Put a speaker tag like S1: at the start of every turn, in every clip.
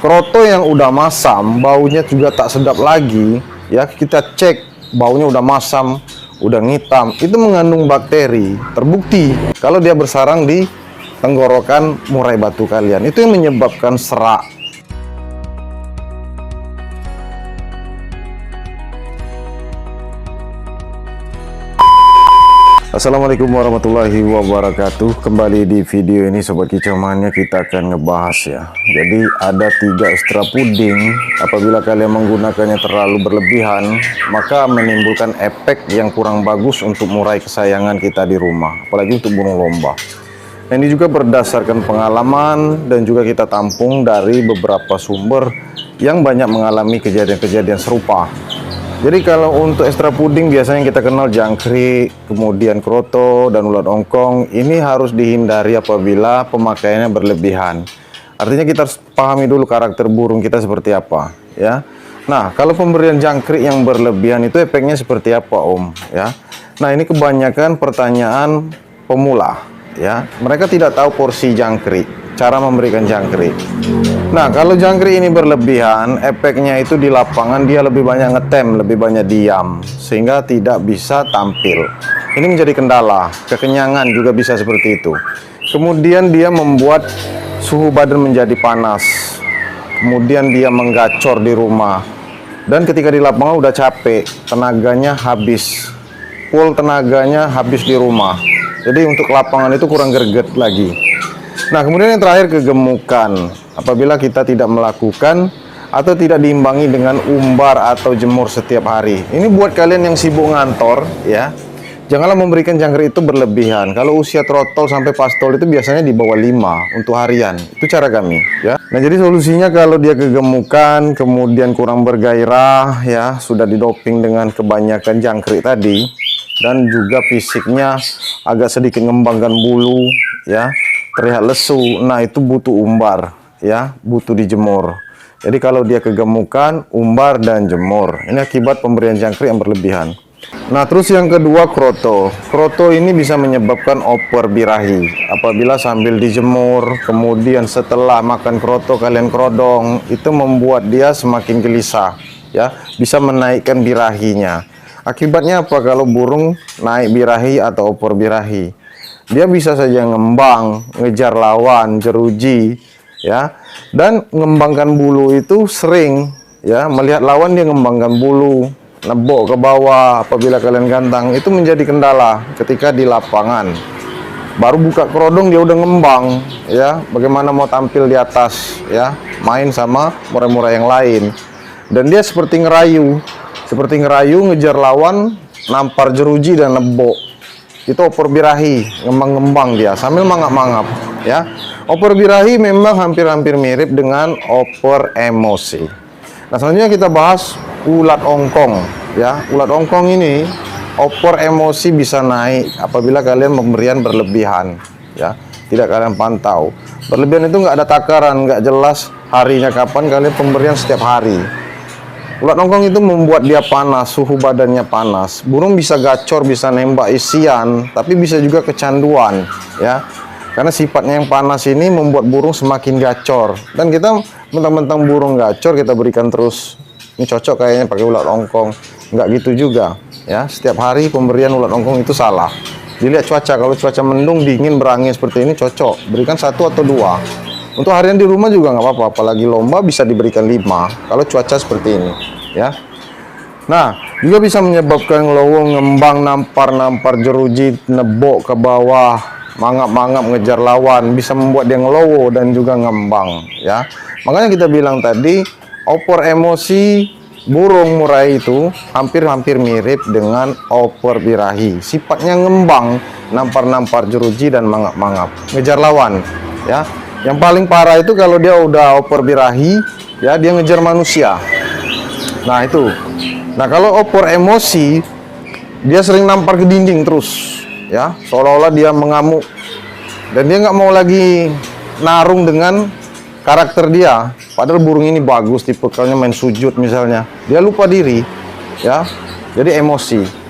S1: kroto yang udah masam, baunya juga tak sedap lagi, ya kita cek baunya udah masam, udah ngitam, itu mengandung bakteri. Terbukti kalau dia bersarang di tenggorokan murai batu kalian, itu yang menyebabkan serak. Assalamualaikum warahmatullahi wabarakatuh. Kembali di video ini Sobat Kicau Mania, kita akan ngebahas ya. Jadi ada 3 ekstra puding. Apabila kalian menggunakannya terlalu berlebihan, maka menimbulkan efek yang kurang bagus untuk murai kesayangan kita di rumah, apalagi untuk burung lomba. Nah, ini juga berdasarkan pengalaman dan juga kita tampung dari beberapa sumber yang banyak mengalami kejadian-kejadian serupa. Jadi kalau untuk ekstra puding biasanya kita kenal jangkrik, kemudian kroto dan ulat ongkong. Ini harus dihindari apabila pemakaiannya berlebihan. Artinya kita harus pahami dulu karakter burung kita seperti apa, ya. Nah, kalau pemberian jangkrik yang berlebihan itu efeknya seperti apa, Om? Ya. Nah, ini kebanyakan pertanyaan pemula, ya. Mereka tidak tahu porsi jangkrik, cara memberikan jangkrik. Nah, kalau jangkrik ini berlebihan, efeknya itu di lapangan dia lebih banyak ngetem, lebih banyak diam, sehingga tidak bisa tampil. Ini menjadi kendala. Kekenyangan juga bisa seperti itu. Kemudian dia membuat suhu badan menjadi panas. Kemudian dia menggacor di rumah. Dan ketika di lapangan udah capek, tenaganya habis. Full tenaganya habis di rumah. Jadi untuk lapangan itu kurang greget lagi. Nah, kemudian yang terakhir kegemukan. Apabila kita tidak melakukan atau tidak diimbangi dengan umbar atau jemur setiap hari. Ini buat kalian yang sibuk ngantor, ya. Janganlah memberikan jangkrik itu berlebihan. Kalau usia trotol sampai pastol itu biasanya di bawah 5 untuk harian. Itu cara kami, ya. Nah, jadi solusinya kalau dia kegemukan, kemudian kurang bergairah, ya, sudah didoping dengan kebanyakan jangkrik tadi, dan juga fisiknya agak sedikit mengembangkan bulu, ya, terlihat lesu. Nah, itu butuh umbar, ya, butuh dijemur. Jadi kalau dia kegemukan, umbar dan jemur. Ini akibat pemberian jangkrik yang berlebihan. Nah, terus yang kedua kroto. Kroto ini bisa menyebabkan oper birahi. Apabila sambil dijemur, kemudian setelah makan kroto kalian kerodong, itu membuat dia semakin gelisah, ya, bisa menaikkan birahinya. Akibatnya apa kalau burung naik birahi atau oper birahi? Dia bisa saja ngembang, ngejar lawan, jeruji, ya, dan ngembangkan bulu itu sering, ya, melihat lawan dia ngembangkan bulu, nebok ke bawah. Apabila kalian gantang, itu menjadi kendala ketika di lapangan. Baru buka kerodong dia udah ngembang, ya, bagaimana mau tampil di atas, ya, main sama murai-murai yang lain. Dan dia seperti ngerayu, ngejar lawan, nampar jeruji dan nebok. Itu oper birahi, ngembang-ngembang dia sambil mangap-mangap, ya. Oper birahi memang hampir-hampir mirip dengan oper emosi. Nah, selanjutnya kita bahas ulat ongkong, ya. Ulat ongkong ini oper emosi bisa naik apabila kalian pemberian berlebihan, ya. Tidak kalian pantau. Berlebihan itu nggak ada takaran, nggak jelas harinya kapan kalian pemberian setiap hari. Ulat ongkong itu membuat dia panas, suhu badannya panas. Burung bisa gacor, bisa nembak isian, tapi bisa juga kecanduan, ya. Karena sifatnya yang panas ini membuat burung semakin gacor. Dan kita mentang-mentang burung gacor kita berikan terus. Ini cocok kayaknya pakai ulat ongkong. Nggak gitu juga, ya. Setiap hari pemberian ulat ongkong itu salah. Dilihat cuaca, kalau cuaca mendung, dingin, berangin seperti ini cocok. Berikan 1 atau 2. Untuk harian di rumah juga nggak apa-apa, apalagi lomba bisa diberikan 5 kalau cuaca seperti ini, ya. Nah, juga bisa menyebabkan lowo, ngembang, nampar jeruji, nebok ke bawah, mangap-mangap ngejar lawan, bisa membuat dia ngelowo dan juga ngembang, ya. Makanya kita bilang tadi, oper emosi burung murai itu hampir-hampir mirip dengan oper birahi. Sifatnya ngembang, nampar jeruji dan mangap-mangap, ngejar lawan, ya. Yang paling parah itu kalau dia udah oper birahi, ya, dia ngejar manusia. Nah, itu. Nah, kalau oper emosi, dia sering nampar ke dinding terus, ya, seolah-olah dia mengamuk. Dan dia nggak mau lagi narung dengan karakter dia. Padahal burung ini bagus, tipikalnya main sujud misalnya. Dia lupa diri, ya. Jadi emosi.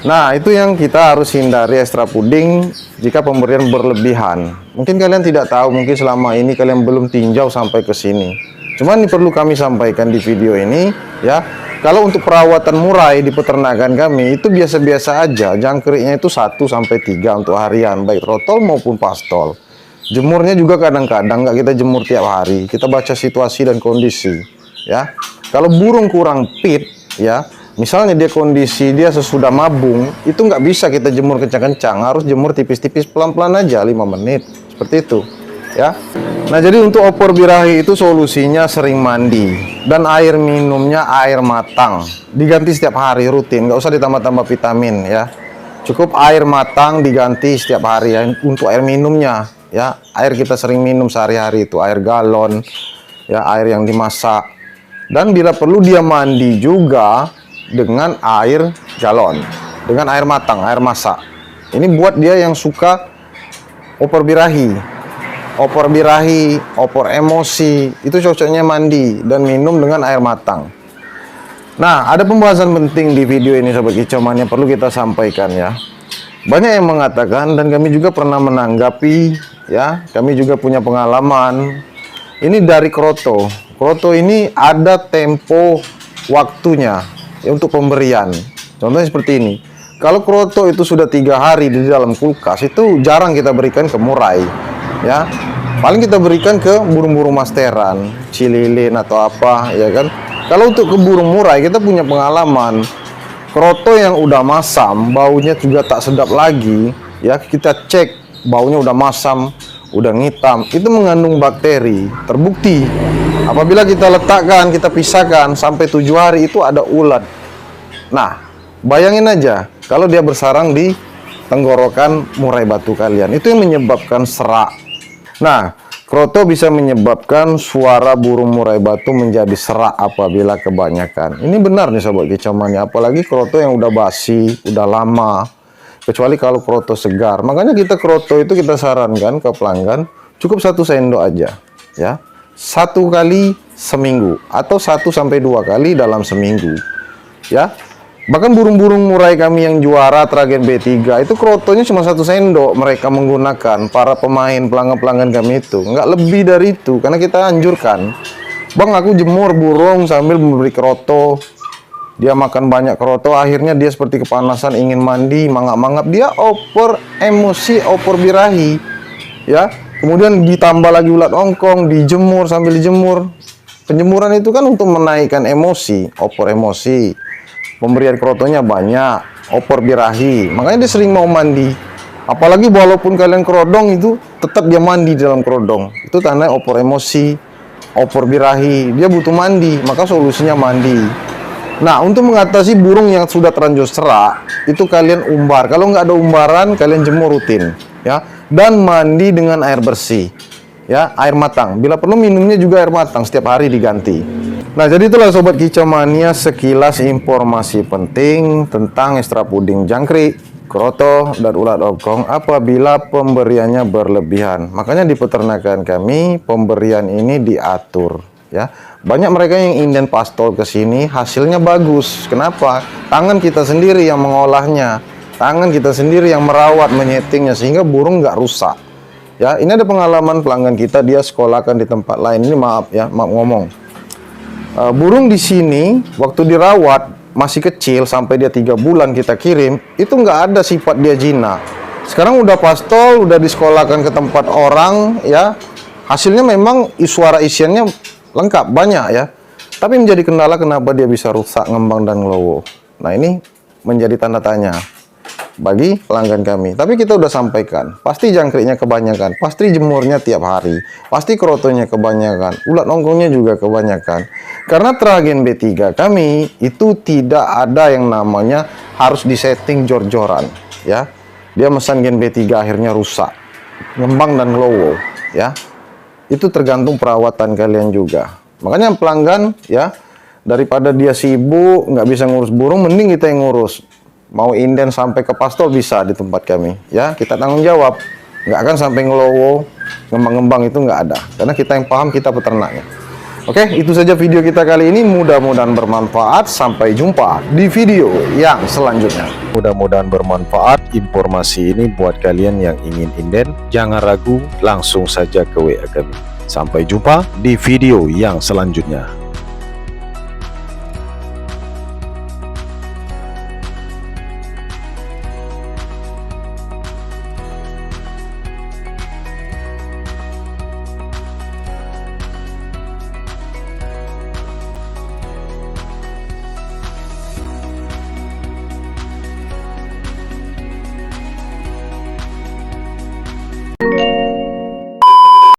S1: Nah, itu yang kita harus hindari ekstra puding jika pemberian berlebihan. Mungkin kalian tidak tahu, mungkin selama ini kalian belum tinjau sampai ke sini. Cuman ini perlu kami sampaikan di video ini ya. Kalau untuk perawatan murai di peternakan kami itu biasa-biasa aja. Jangkriknya itu 1 sampai 3 untuk harian, baik trotol maupun pastol. Jemurnya juga kadang-kadang nggak kita jemur tiap hari. Kita baca situasi dan kondisi ya. Kalau burung kurang fit ya, misalnya dia kondisi dia sesudah mabung, itu nggak bisa kita jemur kencang-kencang, harus jemur tipis-tipis pelan-pelan aja 5 menit seperti itu ya. Nah, jadi untuk opor birahi itu solusinya sering mandi dan air minumnya air matang, diganti setiap hari rutin, nggak usah ditambah-tambah vitamin ya. Cukup air matang diganti setiap hari ya. Untuk air minumnya ya, air kita sering minum sehari-hari itu air galon ya, air yang dimasak. Dan bila perlu dia mandi juga dengan air galon, dengan air matang, air masak. Ini buat dia yang suka opor birahi, opor emosi, itu cocoknya mandi dan minum dengan air matang. Nah, ada pembahasan penting di video ini Sobat Kicauan yang perlu kita sampaikan ya. Banyak yang mengatakan dan kami juga pernah menanggapi ya, kami juga punya pengalaman. Ini dari kroto. Kroto ini ada tempo waktunya ya, untuk pemberian. Contohnya seperti ini. Kalau kroto itu sudah 3 hari di dalam kulkas, itu jarang kita berikan ke murai ya. Paling kita berikan ke burung-burung masteran, cililin atau apa ya kan. Kalau untuk ke burung murai kita punya pengalaman, kroto yang udah masam, baunya juga tak sedap lagi ya. Kita cek baunya udah masam, udah ngitam, itu mengandung bakteri. Terbukti apabila kita letakkan, kita pisahkan sampai 7 hari itu ada ulat. Nah, bayangin aja kalau dia bersarang di tenggorokan murai batu kalian, itu yang menyebabkan serak. Nah, kroto bisa menyebabkan suara burung murai batu menjadi serak apabila kebanyakan. Ini benar nih Sobat Kicauan, apalagi kroto yang udah basi, udah lama. Kecuali kalau kroto segar. Makanya kita kroto itu kita sarankan ke pelanggan cukup 1 sendok aja ya. 1 kali seminggu atau 1 sampai 2 kali dalam seminggu ya. Bahkan burung-burung murai kami yang juara Tragen B3 itu krotonya cuma 1 sendok mereka menggunakan, para pemain pelanggan-pelanggan kami itu. Nggak lebih dari itu, karena kita anjurkan, Bang, aku jemur burung sambil memberi kroto. Dia makan banyak kroto, akhirnya dia seperti kepanasan, ingin mandi, mangap-mangap. Dia opor emosi, opor birahi ya. Kemudian ditambah lagi ulat ongkong, dijemur sambil dijemur. Penjemuran itu kan untuk menaikkan emosi, opor emosi. Pemberian krotonya banyak, opor birahi, makanya dia sering mau mandi. Apalagi walaupun kalian kerodong itu tetap dia mandi di dalam kerodong. Itu tanda opor emosi, opor birahi, dia butuh mandi, maka solusinya mandi. Nah, untuk mengatasi burung yang sudah terlanjur serak, itu kalian umbar. Kalau nggak ada umbaran, kalian jemur rutin ya, dan mandi dengan air bersih ya, air matang. Bila perlu minumnya juga air matang, setiap hari diganti. Nah, jadi itulah Sobat Kicau Mania sekilas informasi penting tentang ekstra puding jangkrik, kroto, dan ulat ongkong apabila pemberiannya berlebihan. Makanya di peternakan kami pemberian ini diatur ya. Banyak mereka yang inden pastol ke sini hasilnya bagus. Kenapa? Tangan kita sendiri yang mengolahnya, tangan kita sendiri yang merawat, menyetingnya sehingga burung nggak rusak. Ya, ini ada pengalaman pelanggan kita, dia sekolahkan di tempat lain. Ini maaf ya, maaf ngomong. Burung di sini waktu dirawat masih kecil sampai dia 3 bulan kita kirim, itu nggak ada sifat dia jinak. Sekarang udah pastol, udah disekolahkan ke tempat orang ya, hasilnya memang suara isiannya lengkap banyak ya, tapi menjadi kendala kenapa dia bisa rusak, ngembang dan ngelowo. Nah, ini menjadi tanda tanya bagi pelanggan kami. Tapi kita udah sampaikan, pasti jangkriknya kebanyakan, pasti jemurnya tiap hari, pasti krotonya kebanyakan, ulat ongkongnya juga kebanyakan. Karena Tragen B3 kami itu tidak ada yang namanya harus disetting jor-joran ya. Dia mesan gen B3 akhirnya rusak, ngembang dan ngelowo ya. Itu tergantung perawatan kalian juga. Makanya pelanggan ya, daripada dia sibuk nggak bisa ngurus burung, mending kita yang ngurus. Mau inden sampai ke pastol bisa di tempat kami ya, kita tanggung jawab. Nggak akan sampai ngelowo, ngembang-ngembang, itu nggak ada, karena kita yang paham, kita peternaknya. Oke, itu saja video kita kali ini, mudah-mudahan bermanfaat. Sampai jumpa di video yang selanjutnya. Mudah-mudahan bermanfaat informasi ini buat kalian yang ingin inden. Jangan ragu, langsung saja ke WA kami. Sampai jumpa di video yang selanjutnya.